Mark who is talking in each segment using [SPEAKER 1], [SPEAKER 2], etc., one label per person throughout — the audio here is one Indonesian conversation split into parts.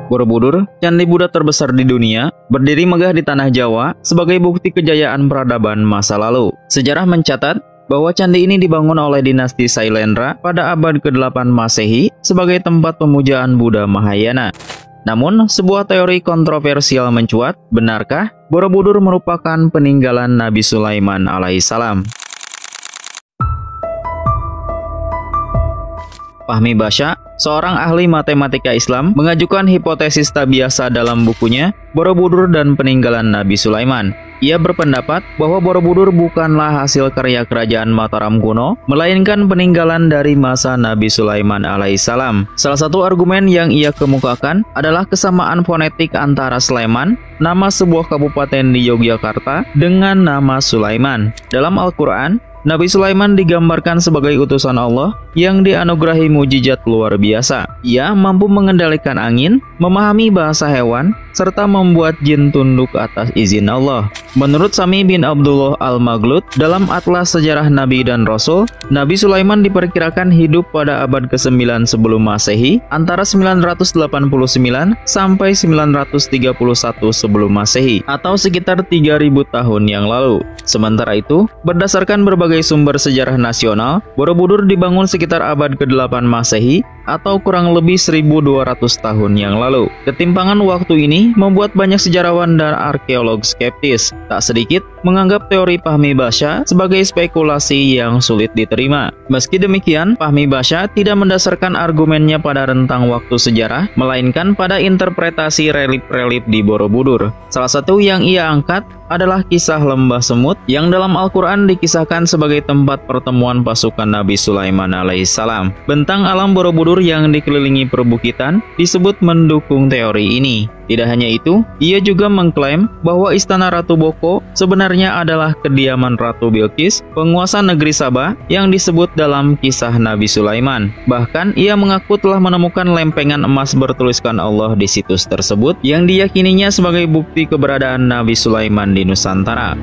[SPEAKER 1] Borobudur, candi Buddha terbesar di dunia, berdiri megah di tanah Jawa sebagai bukti kejayaan peradaban masa lalu. Sejarah mencatat bahwa candi ini dibangun oleh dinasti Sailendra pada abad ke-8 Masehi sebagai tempat pemujaan Buddha Mahayana. Namun, sebuah teori kontroversial mencuat, benarkah Borobudur merupakan peninggalan Nabi Sulaiman alaihissalam? Fahmi Basya, seorang ahli matematika Islam, mengajukan hipotesis tak biasa dalam bukunya Borobudur dan Peninggalan Nabi Sulaiman. Ia berpendapat bahwa Borobudur bukanlah hasil karya kerajaan Mataram kuno, melainkan peninggalan dari masa Nabi Sulaiman alaihissalam. Salah satu argumen yang ia kemukakan adalah kesamaan fonetik antara Sleman, nama sebuah kabupaten di Yogyakarta, dengan nama Sulaiman. Dalam Al-Quran, Nabi Sulaiman digambarkan sebagai utusan Allah yang dianugerahi mujizat luar biasa. Ia mampu mengendalikan angin, memahami bahasa hewan, serta membuat jin tunduk atas izin Allah. Menurut Sami bin Abdullah Al-Maghlud, dalam Atlas Sejarah Nabi dan Rasul, Nabi Sulaiman diperkirakan hidup pada abad ke-9 sebelum Masehi, antara 989 sampai 931 sebelum Masehi, atau sekitar 3000 tahun yang lalu. Sementara itu, berdasarkan berbagai sumber sejarah nasional, Borobudur dibangun sekitar abad ke-8 Masehi atau kurang lebih 1200 tahun yang lalu. Ketimpangan waktu ini membuat banyak sejarawan dan arkeolog skeptis. Tak sedikit menganggap teori Fahmi Basya sebagai spekulasi yang sulit diterima. Meski demikian, Fahmi Basya tidak mendasarkan argumennya pada rentang waktu sejarah, melainkan pada interpretasi relief-relief di Borobudur. Salah satu yang ia angkat adalah kisah lembah semut yang dalam Al-Quran dikisahkan sebagai tempat pertemuan pasukan Nabi Sulaiman alaihissalam. Bentang alam Borobudur yang dikelilingi perbukitan disebut mendukung teori ini. Tidak hanya itu, ia juga mengklaim bahwa Istana Ratu Boko sebenarnya adalah kediaman Ratu Bilqis, penguasa negeri Sabah yang disebut dalam kisah Nabi Sulaiman. Bahkan, ia mengaku telah menemukan lempengan emas bertuliskan Allah di situs tersebut yang diyakininya sebagai bukti keberadaan Nabi Sulaiman di Nusantara.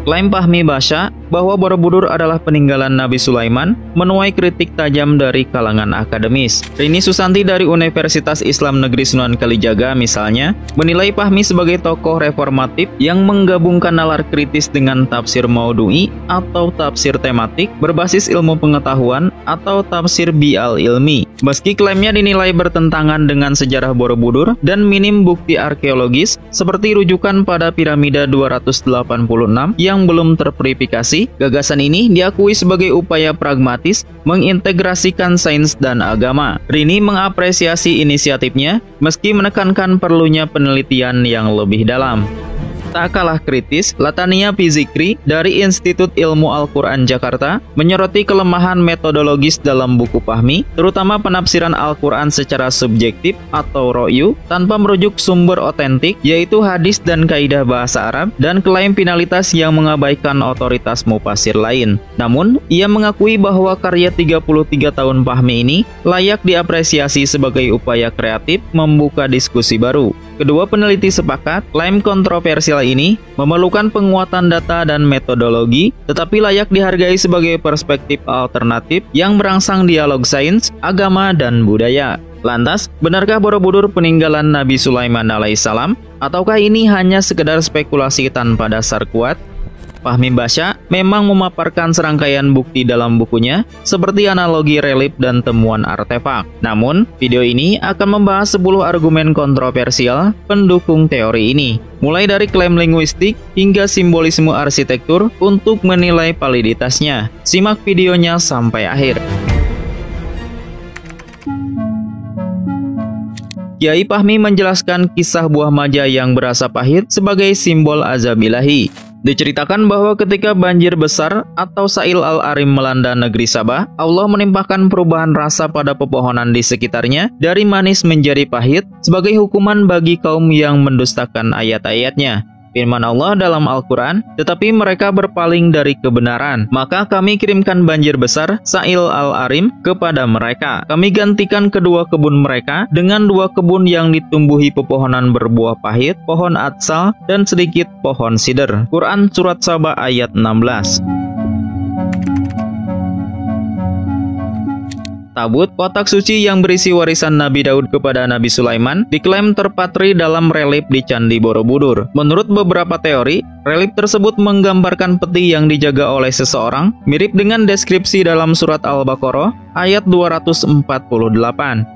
[SPEAKER 1] Klaim Fahmi Basya bahwa Borobudur adalah peninggalan Nabi Sulaiman menuai kritik tajam dari kalangan akademis. Rini Susanti dari Universitas Islam Negeri Sunan Kalijaga misalnya menilai Fahmi sebagai tokoh reformatif yang menggabungkan nalar kritis dengan tafsir maudhu'i atau tafsir tematik berbasis ilmu pengetahuan atau tafsir bi'al ilmi. Meski klaimnya dinilai bertentangan dengan sejarah Borobudur dan minim bukti arkeologis seperti rujukan pada piramida 286 yang belum terverifikasi, gagasan ini diakui sebagai upaya pragmatis mengintegrasikan sains dan agama. Rini mengapresiasi inisiatifnya meski menekankan perlunya penelitian yang lebih dalam. Tak kalah kritis, Latania Fizikri dari Institut Ilmu Al-Quran Jakarta menyoroti kelemahan metodologis dalam buku Fahmi, terutama penafsiran Al-Quran secara subjektif atau ro'yu tanpa merujuk sumber otentik, yaitu hadis dan kaidah bahasa Arab, dan klaim finalitas yang mengabaikan otoritas mufasir lain. Namun, ia mengakui bahwa karya 33 tahun Fahmi ini layak diapresiasi sebagai upaya kreatif membuka diskusi baru. Kedua peneliti sepakat, klaim kontroversial ini memerlukan penguatan data dan metodologi, tetapi layak dihargai sebagai perspektif alternatif yang merangsang dialog sains, agama, dan budaya. Lantas, benarkah Borobudur peninggalan Nabi Sulaiman alaihissalam? Ataukah ini hanya sekedar spekulasi tanpa dasar kuat? Fahmi Basya memang memaparkan serangkaian bukti dalam bukunya, seperti analogi relief dan temuan artefak. Namun, video ini akan membahas 10 argumen kontroversial pendukung teori ini, mulai dari klaim linguistik hingga simbolisme arsitektur untuk menilai validitasnya. Simak videonya sampai akhir. Kiai Fahmi menjelaskan kisah buah maja yang berasa pahit sebagai simbol azab ilahi. Diceritakan bahwa ketika banjir besar atau Sail al-Arim melanda negeri Sabah, Allah menimpakan perubahan rasa pada pepohonan di sekitarnya dari manis menjadi pahit sebagai hukuman bagi kaum yang mendustakan ayat-ayatnya. Firman Allah dalam Al-Quran, tetapi mereka berpaling dari kebenaran. Maka kami kirimkan banjir besar, Sail al-Arim, kepada mereka. Kami gantikan kedua kebun mereka dengan 2 kebun yang ditumbuhi pepohonan berbuah pahit, pohon atsal, dan sedikit pohon sider. Quran Surat Sabah ayat 16. Tabut, kotak suci yang berisi warisan Nabi Daud kepada Nabi Sulaiman, diklaim terpatri dalam relief di Candi Borobudur. Menurut beberapa teori, relief tersebut menggambarkan peti yang dijaga oleh seseorang, mirip dengan deskripsi dalam surat Al-Baqarah ayat 248.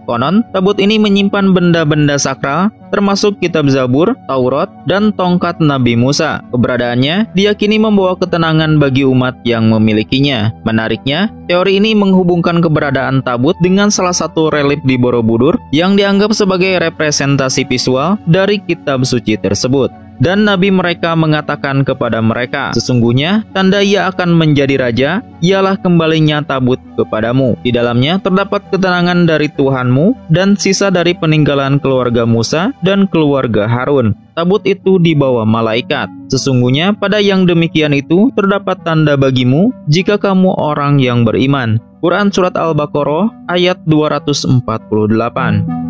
[SPEAKER 1] Konon, tabut ini menyimpan benda-benda sakral, termasuk kitab Zabur, Taurat, dan tongkat Nabi Musa. Keberadaannya diyakini membawa ketenangan bagi umat yang memilikinya. Menariknya, teori ini menghubungkan keberadaan tabut dengan salah satu relief di Borobudur yang dianggap sebagai representasi visual dari kitab suci tersebut. Dan nabi mereka mengatakan kepada mereka, sesungguhnya tanda ia akan menjadi raja ialah kembalinya tabut kepadamu. Di dalamnya terdapat ketenangan dari Tuhanmu dan sisa dari peninggalan keluarga Musa dan keluarga Harun. Tabut itu dibawa malaikat. Sesungguhnya pada yang demikian itu terdapat tanda bagimu jika kamu orang yang beriman. Quran Surat Al-Baqarah ayat 248.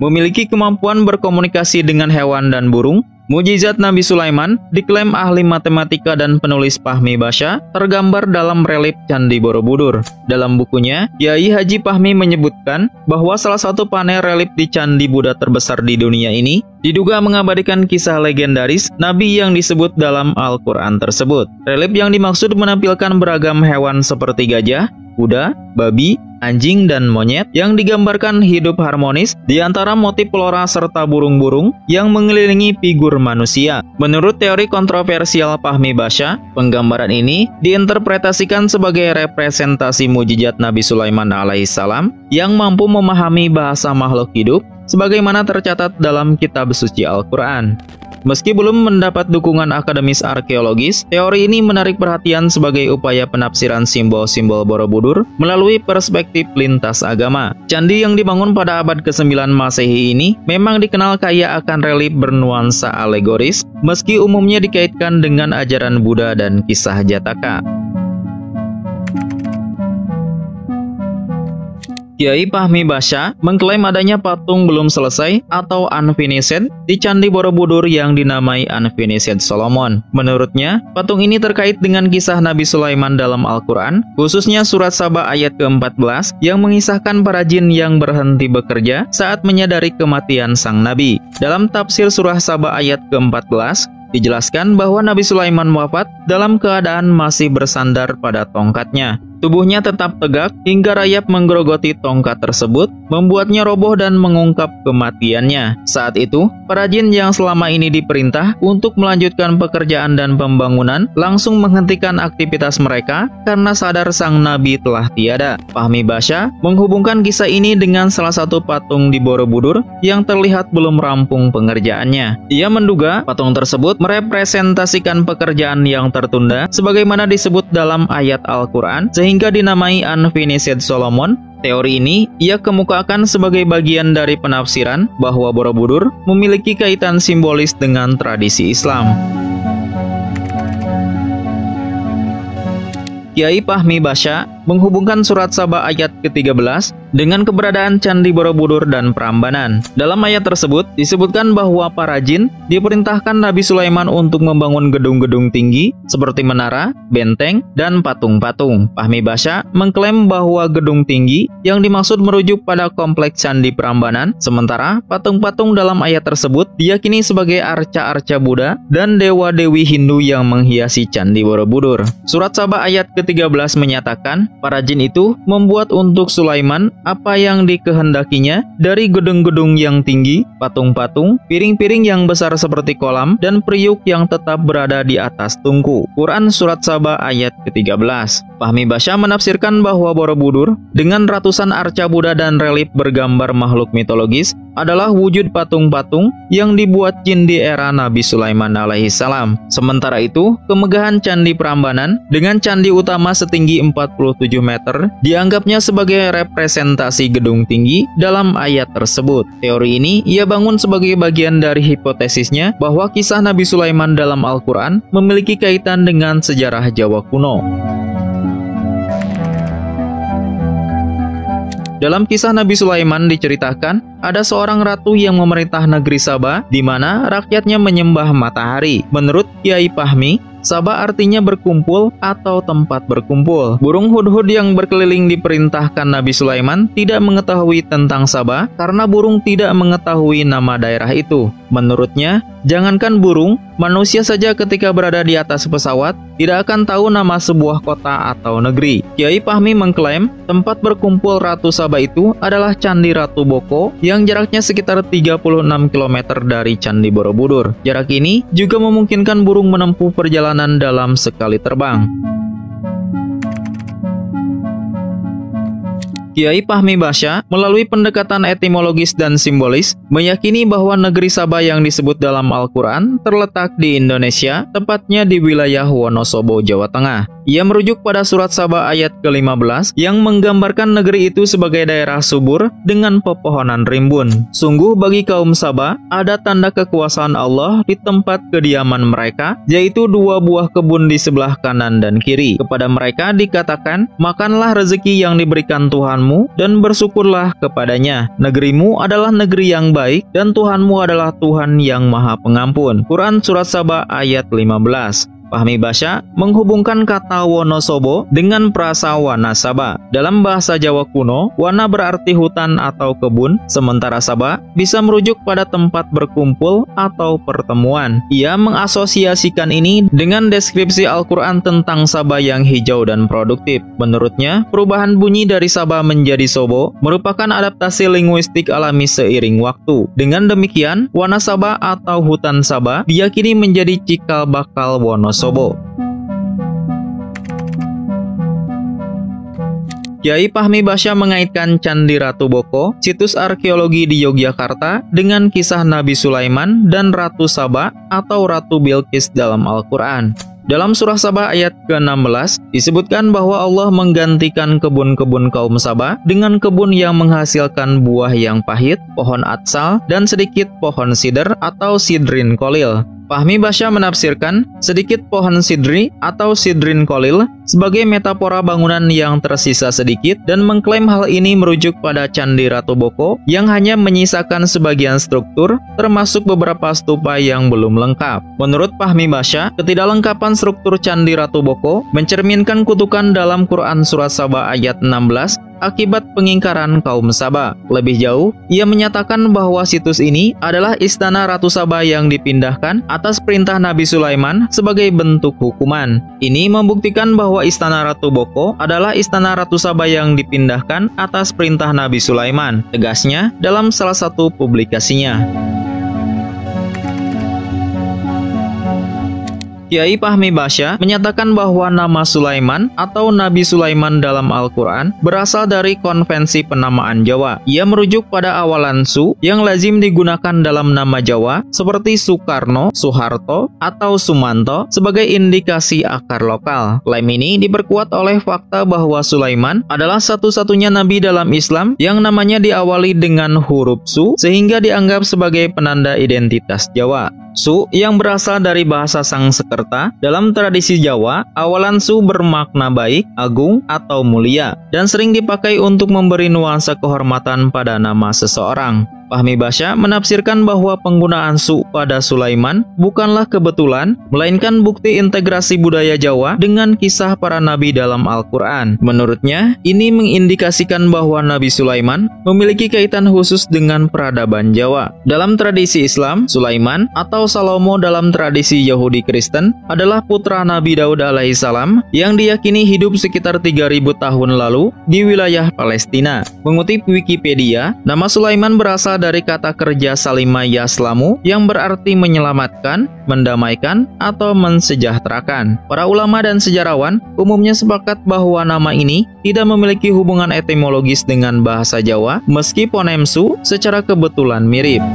[SPEAKER 1] Memiliki kemampuan berkomunikasi dengan hewan dan burung, mukjizat Nabi Sulaiman diklaim ahli matematika dan penulis Fahmi Basya tergambar dalam relief Candi Borobudur. Dalam bukunya, Kiai Haji Fahmi menyebutkan bahwa salah satu panel relief di Candi Buddha terbesar di dunia ini diduga mengabadikan kisah legendaris Nabi yang disebut dalam Al-Quran tersebut. Relief yang dimaksud menampilkan beragam hewan seperti gajah, kuda, babi, anjing, dan monyet yang digambarkan hidup harmonis di antara motif flora serta burung-burung yang mengelilingi figur manusia. Menurut teori kontroversial Fahmi Basya, penggambaran ini diinterpretasikan sebagai representasi mukjizat Nabi Sulaiman alaihissalam yang mampu memahami bahasa makhluk hidup sebagaimana tercatat dalam kitab suci Al-Quran. Meski belum mendapat dukungan akademis arkeologis, teori ini menarik perhatian sebagai upaya penafsiran simbol-simbol Borobudur melalui perspektif lintas agama. Candi yang dibangun pada abad ke-9 Masehi ini memang dikenal kaya akan relief bernuansa alegoris, meski umumnya dikaitkan dengan ajaran Buddha dan kisah Jataka. Kiai Fahmi Basya mengklaim adanya patung belum selesai atau unfinished di Candi Borobudur yang dinamai Unfinished Solomon. Menurutnya, patung ini terkait dengan kisah Nabi Sulaiman dalam Al-Quran, khususnya surat Saba ayat ke-14 yang mengisahkan para jin yang berhenti bekerja saat menyadari kematian sang Nabi. Dalam tafsir surah Saba ayat ke-14, dijelaskan bahwa Nabi Sulaiman wafat dalam keadaan masih bersandar pada tongkatnya. Tubuhnya tetap tegak hingga rayap menggerogoti tongkat tersebut, membuatnya roboh dan mengungkap kematiannya. Saat itu, para jin yang selama ini diperintah untuk melanjutkan pekerjaan dan pembangunan langsung menghentikan aktivitas mereka karena sadar sang nabi telah tiada. Fahmi Basya menghubungkan kisah ini dengan salah satu patung di Borobudur yang terlihat belum rampung pengerjaannya. Ia menduga patung tersebut merepresentasikan pekerjaan yang tertunda sebagaimana disebut dalam ayat Al-Quran, sehingga dinamai Unfinished Solomon. Teori ini ia kemukakan sebagai bagian dari penafsiran bahwa Borobudur memiliki kaitan simbolis dengan tradisi Islam. Kiai Fahmi Basya menghubungkan surat Saba ayat ke-13 dengan keberadaan Candi Borobudur dan Prambanan. Dalam ayat tersebut disebutkan bahwa para jin diperintahkan Nabi Sulaiman untuk membangun gedung-gedung tinggi seperti menara, benteng, dan patung-patung. Fahmi Basya mengklaim bahwa gedung tinggi yang dimaksud merujuk pada kompleks Candi Prambanan, sementara patung-patung dalam ayat tersebut diyakini sebagai arca-arca Buddha dan dewa-dewi Hindu yang menghiasi Candi Borobudur. Surat Saba ayat ke-13 menyatakan para jin itu membuat untuk Sulaiman apa yang dikehendakinya dari gedung-gedung yang tinggi, patung-patung, piring-piring yang besar seperti kolam, dan periuk yang tetap berada di atas tungku. Quran Surat Saba ayat ke-13. Fahmi Basya menafsirkan bahwa Borobudur dengan ratusan arca Buddha dan relief bergambar makhluk mitologis adalah wujud patung-patung yang dibuat jin di era Nabi Sulaiman alaihissalam. Sementara itu, kemegahan Candi Prambanan dengan candi utama setinggi 47 meter dianggapnya sebagai representasi gedung tinggi dalam ayat tersebut. Teori ini ia bangun sebagai bagian dari hipotesisnya bahwa kisah Nabi Sulaiman dalam Al-Quran memiliki kaitan dengan sejarah Jawa kuno. Dalam kisah Nabi Sulaiman diceritakan, ada seorang ratu yang memerintah negeri Saba di mana rakyatnya menyembah matahari. Menurut Kiai Fahmi, Saba artinya berkumpul atau tempat berkumpul. Burung hudhud yang berkeliling diperintahkan Nabi Sulaiman tidak mengetahui tentang Saba karena burung tidak mengetahui nama daerah itu. Menurutnya, jangankan burung, manusia saja ketika berada di atas pesawat tidak akan tahu nama sebuah kota atau negeri. Kiai Fahmi mengklaim tempat berkumpul Ratu Saba itu adalah Candi Ratu Boko yang jaraknya sekitar 36 km dari Candi Borobudur. Jarak ini juga memungkinkan burung menempuh perjalanan dalam sekali terbang. Kiai Fahmi Basya melalui pendekatan etimologis dan simbolis meyakini bahwa negeri Saba yang disebut dalam Al-Quran terletak di Indonesia, tepatnya di wilayah Wonosobo, Jawa Tengah. Ia merujuk pada surat Saba ayat ke-15 yang menggambarkan negeri itu sebagai daerah subur dengan pepohonan rimbun. Sungguh bagi kaum Saba ada tanda kekuasaan Allah di tempat kediaman mereka, yaitu 2 buah kebun di sebelah kanan dan kiri. Kepada mereka dikatakan, makanlah rezeki yang diberikan Tuhanmu dan bersyukurlah kepadanya. Negerimu adalah negeri yang baik dan Tuhanmu adalah Tuhan yang Maha Pengampun. Quran Surat Saba ayat 15. Fahmi Basya menghubungkan kata Wonosobo dengan frasa Wana Saba. Dalam bahasa Jawa kuno, Wana berarti hutan atau kebun, sementara Saba bisa merujuk pada tempat berkumpul atau pertemuan. Ia mengasosiasikan ini dengan deskripsi Al-Quran tentang Saba yang hijau dan produktif. Menurutnya, perubahan bunyi dari Saba menjadi Sobo merupakan adaptasi linguistik alami seiring waktu. Dengan demikian, Wana Saba atau hutan Saba diyakini menjadi cikal bakal Wonosobo. Kiai Fahmi Basya mengaitkan Candi Ratu Boko, situs arkeologi di Yogyakarta, dengan kisah Nabi Sulaiman dan Ratu Saba atau Ratu Bilqis dalam Al-Quran. Dalam surah Saba ayat ke-16 disebutkan bahwa Allah menggantikan kebun-kebun kaum Saba dengan kebun yang menghasilkan buah yang pahit, pohon atsal, dan sedikit pohon sidr atau sidrin kolil. Fahmi Basya menafsirkan sedikit pohon sidri atau sidrin kolil sebagai metafora bangunan yang tersisa sedikit dan mengklaim hal ini merujuk pada Candi Ratu Boko yang hanya menyisakan sebagian struktur termasuk beberapa stupa yang belum lengkap. Menurut Fahmi Basya, ketidaklengkapan struktur Candi Ratu Boko mencerminkan kutukan dalam Quran Surat Saba ayat 16 akibat pengingkaran kaum Saba. Lebih jauh, ia menyatakan bahwa situs ini adalah istana Ratu Saba yang dipindahkan atas perintah Nabi Sulaiman sebagai bentuk hukuman. Ini membuktikan bahwa istana Ratu Boko adalah istana Ratu Saba yang dipindahkan atas perintah Nabi Sulaiman, tegasnya dalam salah satu publikasinya. Kiai Fahmi Basya menyatakan bahwa nama Sulaiman atau Nabi Sulaiman dalam Al-Quran berasal dari konvensi penamaan Jawa. Ia merujuk pada awalan Su yang lazim digunakan dalam nama Jawa seperti Soekarno, Soeharto, atau Sumanto sebagai indikasi akar lokal. Klaim ini diperkuat oleh fakta bahwa Sulaiman adalah satu-satunya nabi dalam Islam yang namanya diawali dengan huruf Su sehingga dianggap sebagai penanda identitas Jawa. Su yang berasal dari bahasa Sangsekerta, dalam tradisi Jawa, awalan Su bermakna baik, agung, atau mulia, dan sering dipakai untuk memberi nuansa kehormatan pada nama seseorang. Fahmi Basya menafsirkan bahwa penggunaan Su pada Sulaiman bukanlah kebetulan, melainkan bukti integrasi budaya Jawa dengan kisah para nabi dalam Al-Quran. Menurutnya, ini mengindikasikan bahwa Nabi Sulaiman memiliki kaitan khusus dengan peradaban Jawa. Dalam tradisi Islam, Sulaiman atau Salomo dalam tradisi Yahudi Kristen adalah putra Nabi Daud alaihissalam yang diyakini hidup sekitar 3000 tahun lalu di wilayah Palestina. Mengutip Wikipedia, nama Sulaiman berasal dari kata kerja salima yaslamu yang berarti menyelamatkan, mendamaikan, atau mensejahterakan. Para ulama dan sejarawan umumnya sepakat bahwa nama ini tidak memiliki hubungan etimologis dengan bahasa Jawa, meski fonem Su secara kebetulan mirip.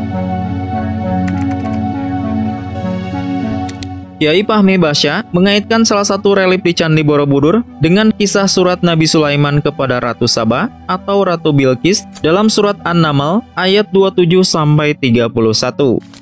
[SPEAKER 1] Kiai Fahmi Basya mengaitkan salah satu relief di Candi Borobudur dengan kisah surat Nabi Sulaiman kepada Ratu Saba atau Ratu Bilqis dalam surat An-Naml ayat 27-31.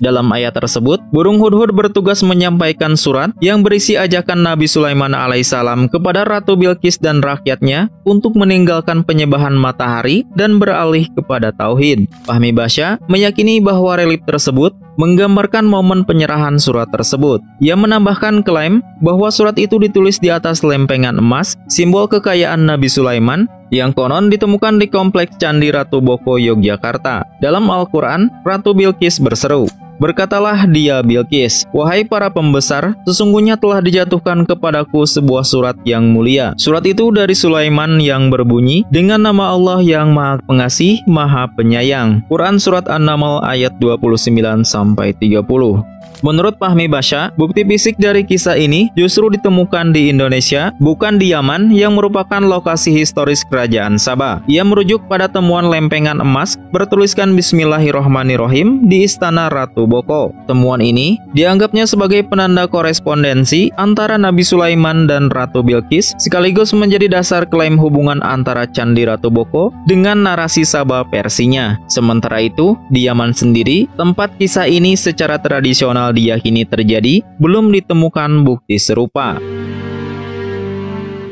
[SPEAKER 1] Dalam ayat tersebut, burung hudhud bertugas menyampaikan surat yang berisi ajakan Nabi Sulaiman alaihissalam kepada Ratu Bilqis dan rakyatnya untuk meninggalkan penyembahan matahari dan beralih kepada tauhid. Fahmi Basya meyakini bahwa relief tersebut menggambarkan momen penyerahan surat tersebut. Ia menambahkan klaim bahwa surat itu ditulis di atas lempengan emas, simbol kekayaan Nabi Sulaiman, yang konon ditemukan di kompleks Candi Ratu Boko, Yogyakarta. Dalam Al-Quran, Ratu Bilqis berseru, "Berkatalah dia Bilqis, wahai para pembesar, sesungguhnya telah dijatuhkan kepadaku sebuah surat yang mulia. Surat itu dari Sulaiman yang berbunyi, dengan nama Allah yang Maha Pengasih, Maha Penyayang." Quran Surat An-Naml ayat 29-30. Menurut Fahmi Basya, bukti fisik dari kisah ini justru ditemukan di Indonesia, bukan di Yaman yang merupakan lokasi historis kerajaan Sabah. Ia merujuk pada temuan lempengan emas bertuliskan Bismillahirrohmanirrohim di Istana Ratu Boko. Temuan ini dianggapnya sebagai penanda korespondensi antara Nabi Sulaiman dan Ratu Bilqis, sekaligus menjadi dasar klaim hubungan antara Candi Ratu Boko dengan narasi Sabah versinya. Sementara itu, di Yaman sendiri, tempat kisah ini secara tradisional diyakini terjadi, belum ditemukan bukti serupa.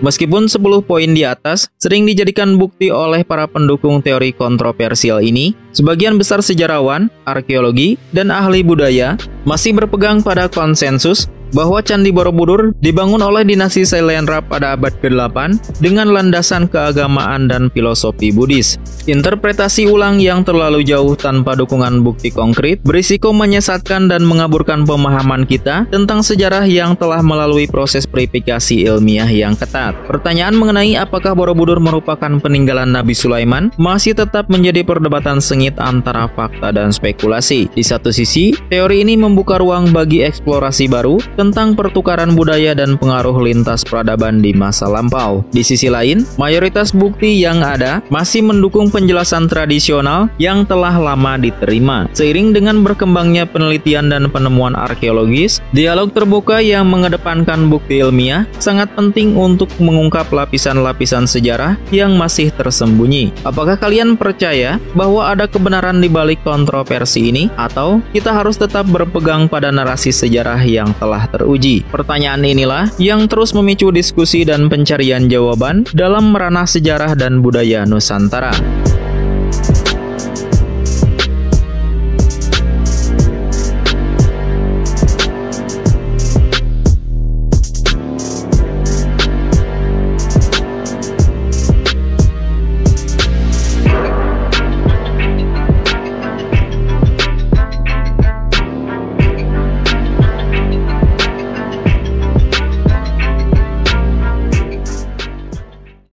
[SPEAKER 1] Meskipun 10 poin di atas sering dijadikan bukti oleh para pendukung teori kontroversial ini, sebagian besar sejarawan, arkeologi, dan ahli budaya masih berpegang pada konsensus bahwa Candi Borobudur dibangun oleh dinasti Sailendra pada abad ke-8 dengan landasan keagamaan dan filosofi Buddhis. Interpretasi ulang yang terlalu jauh tanpa dukungan bukti konkret berisiko menyesatkan dan mengaburkan pemahaman kita tentang sejarah yang telah melalui proses verifikasi ilmiah yang ketat. Pertanyaan mengenai apakah Borobudur merupakan peninggalan Nabi Sulaiman masih tetap menjadi perdebatan sengit antara fakta dan spekulasi. Di satu sisi, teori ini membuka ruang bagi eksplorasi baru tentang pertukaran budaya dan pengaruh lintas peradaban di masa lampau. Di sisi lain, mayoritas bukti yang ada masih mendukung penjelasan tradisional yang telah lama diterima. Seiring dengan berkembangnya penelitian dan penemuan arkeologis, dialog terbuka yang mengedepankan bukti ilmiah sangat penting untuk mengungkap lapisan-lapisan sejarah yang masih tersembunyi. Apakah kalian percaya bahwa ada kebenaran di balik kontroversi ini, atau kita harus tetap berpegang pada narasi sejarah yang telah teruji? Pertanyaan inilah yang terus memicu diskusi dan pencarian jawaban dalam meranah sejarah dan budaya Nusantara.